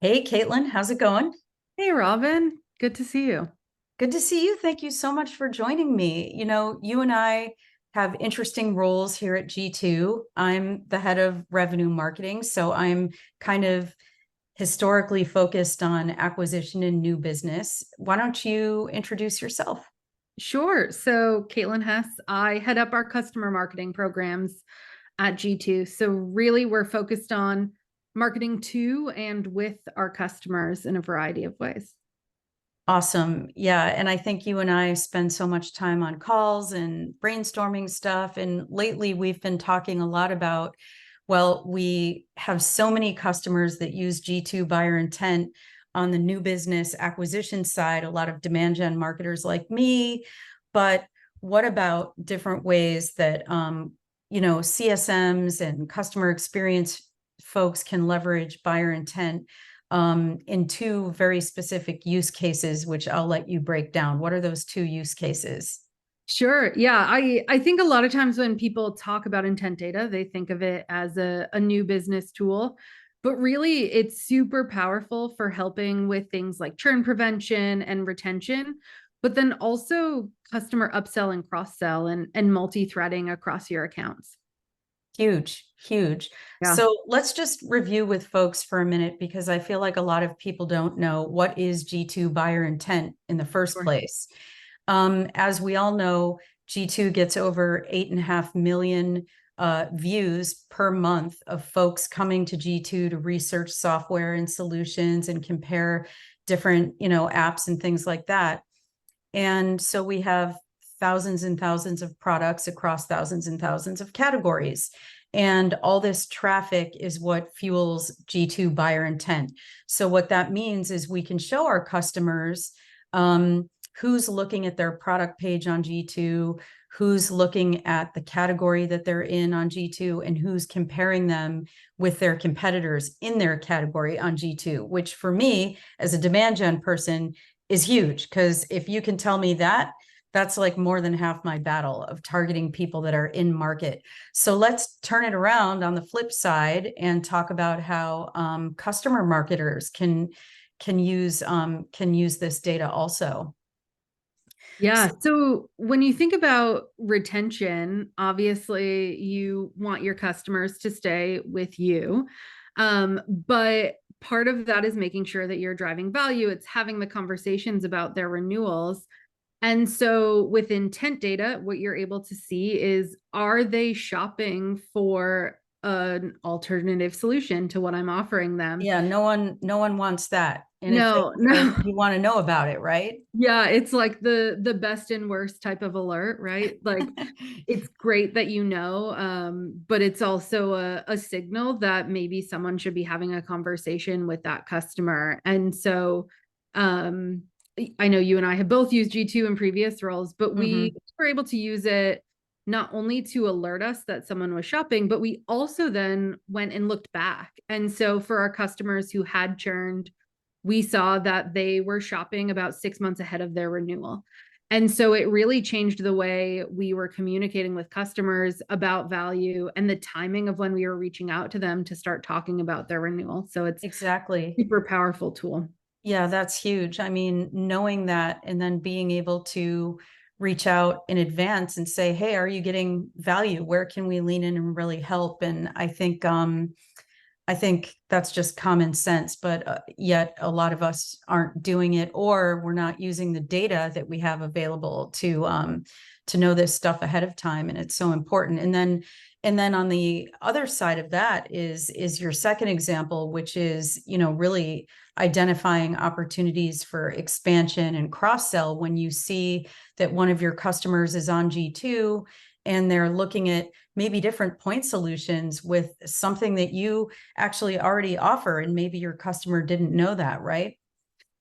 Hey, Caitlin, how's it going? Hey, Robin. Good to see you. Good to see you. Thank you so much for joining me. You and I have interesting roles here at G2. I'm the head of revenue marketing, so I'm kind of historically focused on acquisition and new business. Why don't you introduce yourself? Sure. So, Caitlin Hess, I head up our customer marketing programs at G2. So, really, we're focused on marketing to and with our customers in a variety of ways. Awesome. Yeah. And I think you and I spend so much time on calls and brainstorming stuff. And lately we've been talking a lot about, well, we have so many customers that use G2 buyer intent on the new business acquisition side, a lot of demand gen marketers like me. But what about different ways that, CSMs and customer experience folks can leverage buyer intent in two very specific use cases, which I'll let you break down. What are those two use cases? Sure. Yeah. I think a lot of times when people talk about intent data, they think of it as a new business tool. But really, it's super powerful for helping with things like churn prevention and retention, but then also customer upsell and cross sell and multi threading across your accounts. Huge, huge. Yeah, So let's just review with folks for a minute because I feel like a lot of people don't know what is G2 buyer intent in the first sure. place. As we all know, G2 gets over 8.5 million views per month of folks coming to G2 to research software and solutions and compare different, apps and things like that. And so we have thousands and thousands of products across thousands and thousands of categories. And all this traffic is what fuels G2 buyer intent. So, what that means is we can show our customers who's looking at their product page on G2, who's looking at the category that they're in on G2, and who's comparing them with their competitors in their category on G2, which for me, as a demand gen person, is huge because if you can tell me that, that's like more than half my battle of targeting people that are in market. So let's turn it around on the flip side and talk about how customer marketers can use this data also. Yeah. So, So when you think about retention, obviously you want your customers to stay with you. But part of that is making sure that you're driving value. It's having the conversations about their renewals. And so with intent data, what you're able to see is, are they shopping for an alternative solution to what I'm offering them? yeah, no one wants that. And if they No, were, no. you want to know about it, right? Yeah, it's like the best and worst type of alert, right? Like it's great that you know, but it's also a signal that maybe someone should be having a conversation with that customer. And so um I know you and I have both used G2 in previous roles, but we Mm-hmm. were able to use it not only to alert us that someone was shopping, but we also then went and looked back. And so for our customers who had churned, we saw that they were shopping about 6 months ahead of their renewal. And so it really changed the way we were communicating with customers about value and the timing of when we were reaching out to them to start talking about their renewal. So it's Exactly. a super powerful tool. Yeah, that's huge. I mean, knowing that and then being able to reach out in advance and say, "Hey, are you getting value? Where can we lean in and really help?" And I think that's just common sense, but yet a lot of us aren't doing it, or we're not using the data that we have available to know this stuff ahead of time, and it's so important. And then on the other side of that is your second example, which is really identifying opportunities for expansion and cross sell when you see that one of your customers is on G2 and they're looking at maybe different point solutions with something that you actually already offer and maybe your customer didn't know that, right?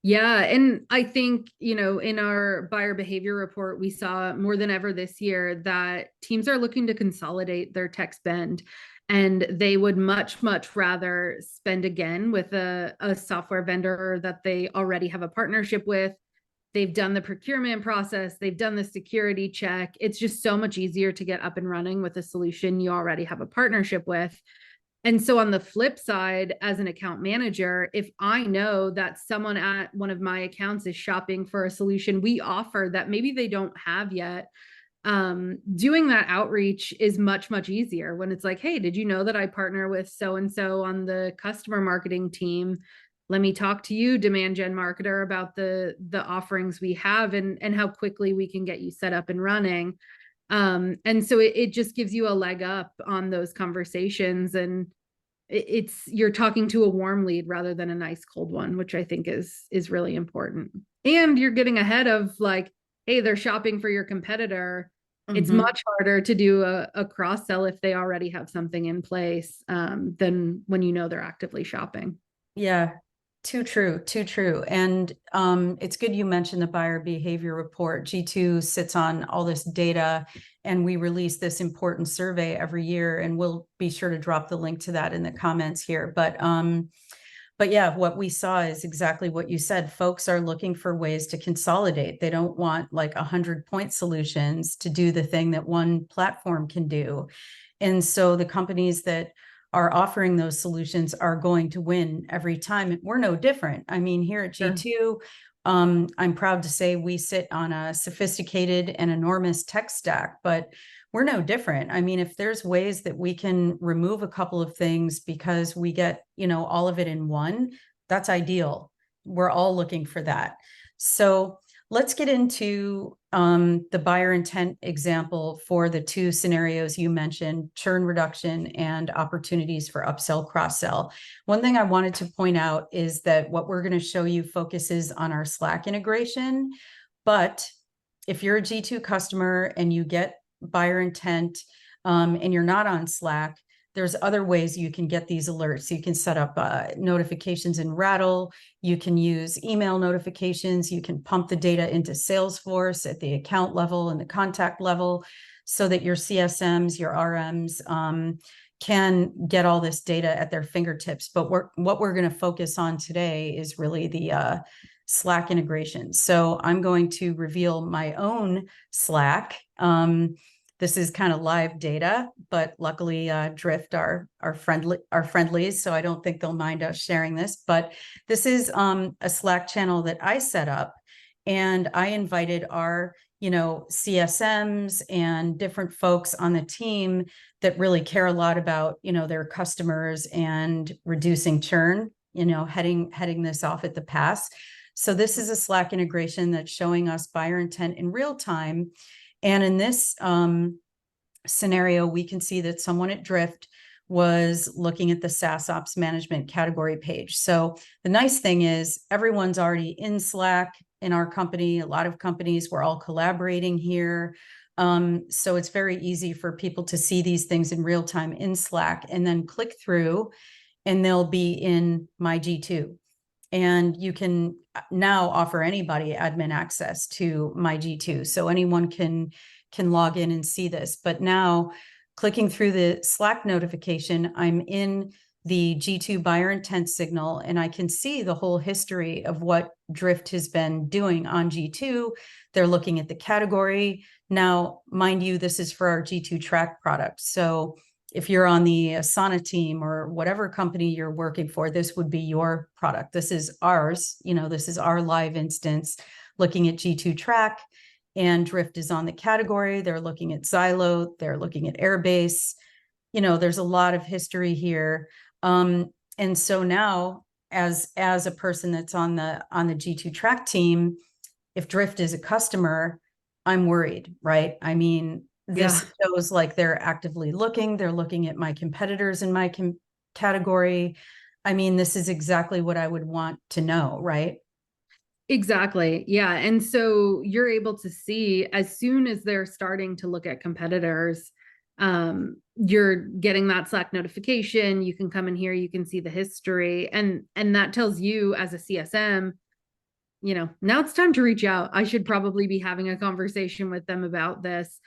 Yeah. And I think, in our buyer behavior report, we saw more than ever this year that teams are looking to consolidate their tech spend. And they would much, much rather spend again with a software vendor that they already have a partnership with. They've done the procurement process, they've done the security check. It's just so much easier to get up and running with a solution you already have a partnership with. And so on the flip side, as an account manager, if I know that someone at one of my accounts is shopping for a solution we offer that maybe they don't have yet, doing that outreach is much, much easier when it's like, hey, did you know that I partner with so and so on the customer marketing team? Let me talk to you, demand gen marketer, about the offerings we have and how quickly we can get you set up and running. And so it just gives you a leg up on those conversations, and it's you're talking to a warm lead rather than a nice cold one, which I think is really important. And you're getting ahead of like, hey, they're shopping for your competitor. It's Mhm. much harder to do a cross sell if they already have something in place, than when you know they're actively shopping. Yeah, too true, too true. And it's good you mentioned the buyer behavior report. G2 sits on all this data, and we release this important survey every year, and we'll be sure to drop the link to that in the comments here. But yeah, what we saw is exactly what you said. Folks are looking for ways to consolidate. They don't want like 100-point solutions to do the thing that one platform can do. And so the companies that are offering those solutions are going to win every time. And we're no different. I mean, here at Sure. G2, I'm proud to say we sit on a sophisticated and enormous tech stack, but we're no different. I mean, if there's ways that we can remove a couple of things because we get, all of it in one, that's ideal. We're all looking for that. So let's get into the buyer intent example for the two scenarios you mentioned, churn reduction and opportunities for upsell, cross-sell. One thing I wanted to point out is that what we're going to show you focuses on our Slack integration. But if you're a G2 customer and you get buyer intent and you're not on Slack, there's other ways you can get these alerts. You can set up notifications in Rattle. You can use email notifications. You can pump the data into Salesforce at the account level and the contact level so that your CSMs, your RMs can get all this data at their fingertips. But what we're going to focus on today is really the Slack integration. So I'm going to reveal my own Slack. This is kind of live data, but luckily Drift are friendlies, so I don't think they'll mind us sharing this. But this is a Slack channel that I set up, and I invited our CSMs and different folks on the team that really care a lot about their customers and reducing churn, heading this off at the pass. So this is a Slack integration that's showing us buyer intent in real time. And in this scenario, we can see that someone at Drift was looking at the SaaS Ops Management category page. So the nice thing is everyone's already in Slack in our company. A lot of companies, we're all collaborating here. So it's very easy for people to see these things in real time in Slack and then click through, and they'll be in my G2. And you can now offer anybody admin access to my G2. So anyone can log in and see this. But now clicking through the Slack notification, I'm in the G2 buyer intent signal, and I can see the whole history of what Drift has been doing on G2. They're looking at the category. Now, mind you, this is for our G2 Track product. So if you're on the Asana team or whatever company you're working for, this would be your product. This is ours. This is our live instance looking at G2 Track, and Drift is on the category. They're looking at Xylo. They're looking at Airbase. There's a lot of history here. And so now as a person that's on the G2 Track team, if Drift is a customer, I'm worried, right? I mean, this shows like they're actively looking. They're looking at my competitors in my category. I mean, this is exactly what I would want to know, right? Exactly. Yeah. And so you're able to see as soon as they're starting to look at competitors, you're getting that Slack notification. You can come in here, you can see the history, and that tells you as a CSM, now it's time to reach out. I should probably be having a conversation with them about this.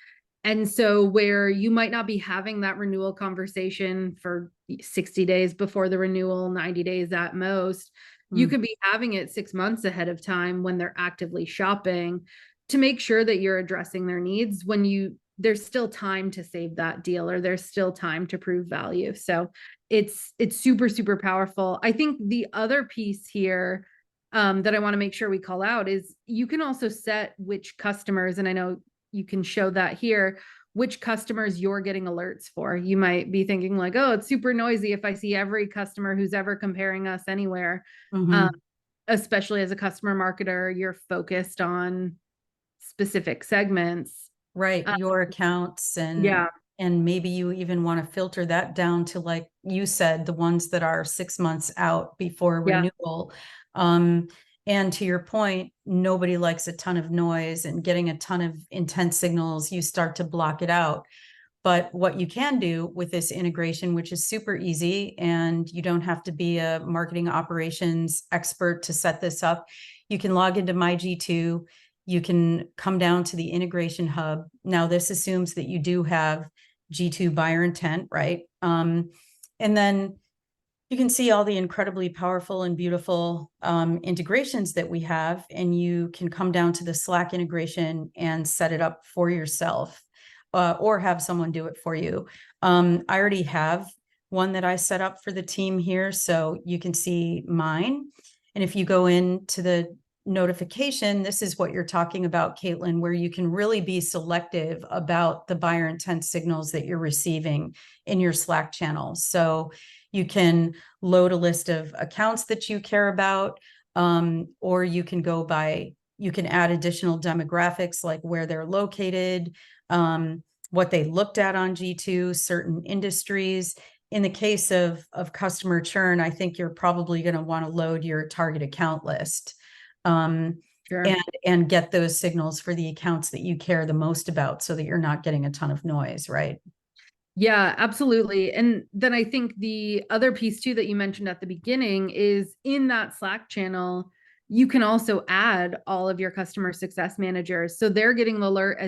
And so where you might not be having that renewal conversation for 60 days before the renewal, 90 days at most, you could be having it 6 months ahead of time when they're actively shopping to make sure that you're addressing their needs when there's still time to save that deal, or there's still time to prove value. So it's super, super powerful. I think the other piece here that I want to make sure we call out is you can also set which customers, and I know you can show that here, which customers you're getting alerts for. You might be thinking like, oh, it's super noisy if I see every customer who's ever comparing us anywhere. Mhm. Especially as a customer marketer, you're focused on specific segments. Right, Uh, your accounts, yeah, and maybe you even want to filter that down to, like you said, the ones that are 6 months out before yeah, renewal. Um, and to your point, nobody likes a ton of noise and getting a ton of intense signals. You start to block it out. But what you can do with this integration, which is super easy, and you don't have to be a marketing operations expert to set this up, you can log into my G2. You can come down to the integration hub. Now, this assumes that you do have G2 buyer intent, right? And then you can see all the incredibly powerful and beautiful integrations that we have, and you can come down to the Slack integration and set it up for yourself, or have someone do it for you. I already have one that I set up for the team here, so you can see mine. And if you go into the notification, this is what you're talking about, Caitlin, where you can really be selective about the buyer intent signals that you're receiving in your Slack channel. So you can load a list of accounts that you care about, or you can go by, you can add additional demographics like where they're located, what they looked at on G2, certain industries. In the case of customer churn, I think you're probably going to want to load your target account list, sure. and get those signals for the accounts that you care the most about so that you're not getting a ton of noise, right? Yeah, absolutely. And then I think the other piece too that you mentioned at the beginning is in that Slack channel, you can also add all of your customer success managers. So they're getting the alert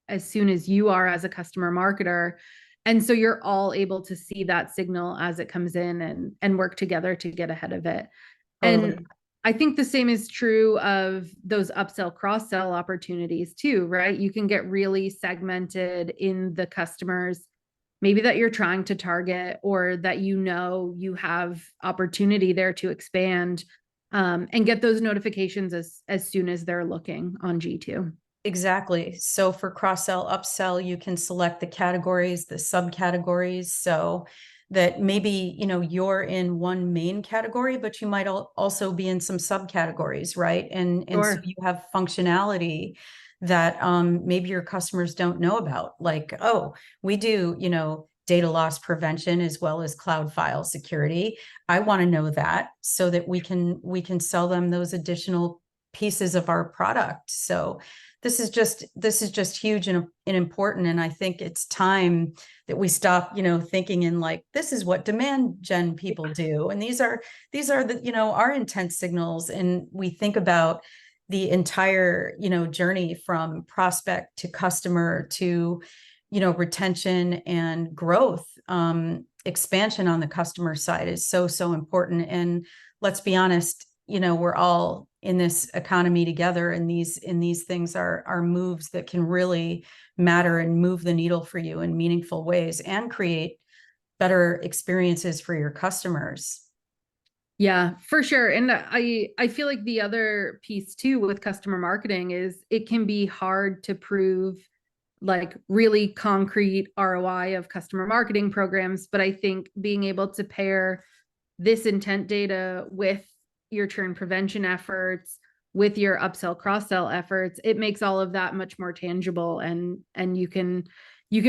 as soon as you are as a customer marketer. And so you're all able to see that signal as it comes in and work together to get ahead of it. And Totally. I think the same is true of those upsell cross-sell opportunities too, right? You can get really segmented in the customers maybe that you're trying to target or that you have opportunity there to expand, and get those notifications as soon as they're looking on G2. Exactly. So for cross sell, upsell, you can select the categories, the subcategories, so that maybe, you're in one main category, but you might also be in some subcategories, right? And so Sure. you have functionality that maybe your customers don't know about. Like, oh, we do, data loss prevention as well as cloud file security. I want to know that so that we can sell them those additional pieces of our product. So this is just huge and important. And I think it's time that we stop, thinking in like, this is what demand gen people do. And these are the, our intent signals. And we think about the entire, journey from prospect to customer to, retention and growth. Expansion on the customer side is so important. And let's be honest, we're all in this economy together, and these things are moves that can really matter and move the needle for you in meaningful ways and create better experiences for your customers. Yeah, for sure. And I feel like the other piece too with customer marketing is it can be hard to prove like really concrete ROI of customer marketing programs, but I think being able to pair this intent data with your churn prevention efforts, with your upsell cross sell efforts, it makes all of that much more tangible, and you can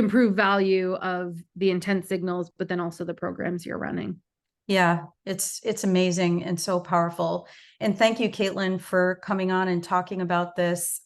prove value of the intent signals, but then also the programs you're running. Yeah, it's amazing and so powerful. And thank you, Caitlin, for coming on and talking about this.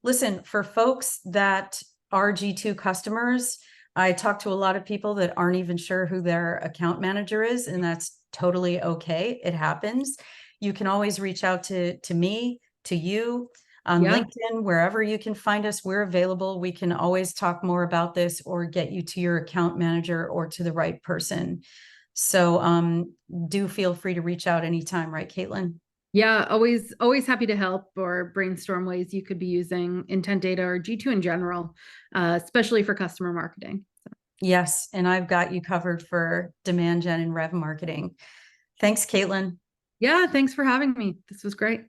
Listen, for folks that are G2 customers, I talk to a lot of people that aren't even sure who their account manager is, and that's totally okay. It happens. You can always reach out to me, to you, on Yeah. LinkedIn, wherever you can find us. We're available. We can always talk more about this or get you to your account manager or to the right person. So do feel free to reach out anytime, right, Caitlin? Yeah, always happy to help or brainstorm ways you could be using intent data or G2 in general, especially for customer marketing. Yes, and I've got you covered for demand gen and rev marketing. Thanks, Caitlin. Yeah, thanks for having me. This was great.